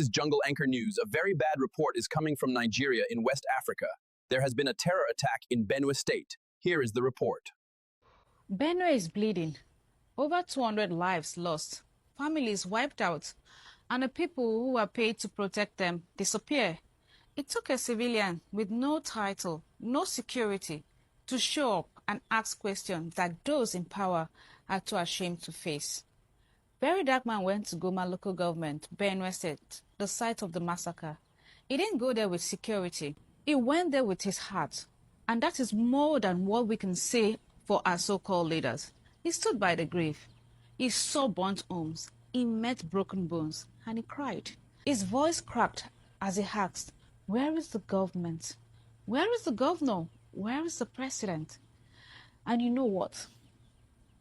This is Jungle Anchor News. A very bad report is coming from Nigeria in West Africa. There has been a terror attack in Benue State. Here is the report. Benue is bleeding. Over 200 lives lost, families wiped out, and the people who were paid to protect them disappear. It took a civilian with no title, no security, to show up and ask questions that those in power are too ashamed to face. Very Dark Man went to Goma local government, Benue State, the site of the massacre. He didn't go there with security. He went there with his heart. And that is more than what we can say for our so-called leaders. He stood by the grave. He saw burnt homes. He met broken bones. And he cried. His voice cracked as he asked, "Where is the government? Where is the governor? Where is the president?" And you know what?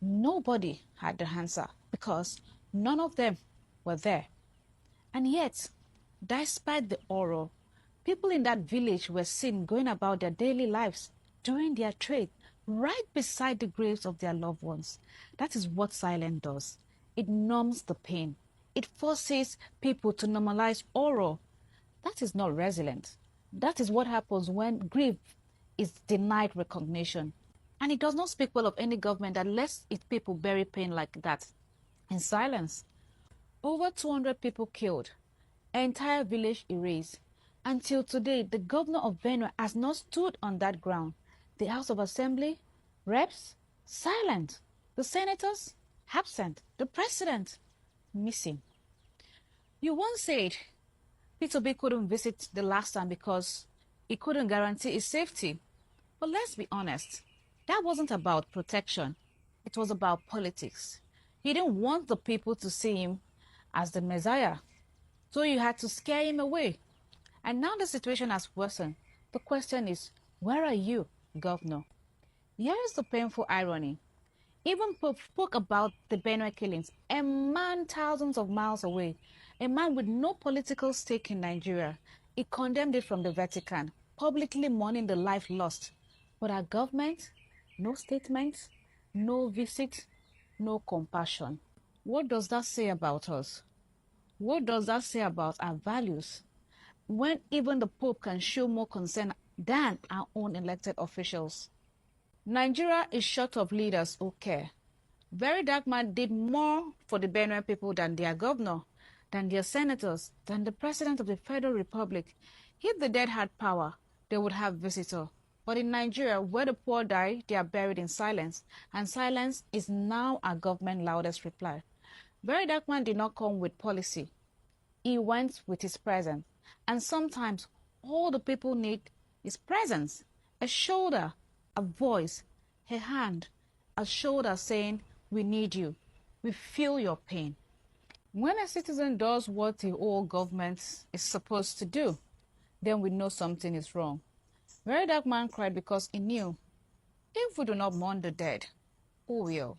Nobody had the answer because none of them were there. And yet, despite the horror, people in that village were seen going about their daily lives, doing their trade, right beside the graves of their loved ones. That is what silence does. It numbs the pain. It forces people to normalize horror. That is not resilient. That is what happens when grief is denied recognition. And it does not speak well of any government that lets its people bury pain like that in silence. Over 200 people killed, an entire village erased. Until today, the governor of Benue has not stood on that ground. The House of Assembly, reps, silent. The senators, absent. The president, missing. You once said P2B couldn't visit the last time because he couldn't guarantee his safety. But let's be honest, that wasn't about protection. It was about politics. He didn't want the people to see him as the Messiah. So you had to scare him away. And now the situation has worsened. The question is, where are you, Governor? Here is the painful irony. Even Pope spoke about the Benue killings, a man thousands of miles away, a man with no political stake in Nigeria. He condemned it from the Vatican, publicly mourning the life lost. But our government, no statement, no visit, no compassion. What does that say about us? What does that say about our values? When even the Pope can show more concern than our own elected officials. Nigeria is short of leaders who care. Very Dark Man did more for the Benue people than their governor, than their senators, than the president of the Federal Republic. If the dead had power, they would have visitor. But in Nigeria, where the poor die, they are buried in silence. And silence is now our government's loudest reply. Very Dark Man did not come with policy. He went with his presence. And sometimes all the people need is presence, a shoulder, a voice, a hand, a shoulder saying, "We need you. We feel your pain." When a citizen does what the whole government is supposed to do, then we know something is wrong. Very Dark Man cried because he knew, if we do not mourn the dead, who will?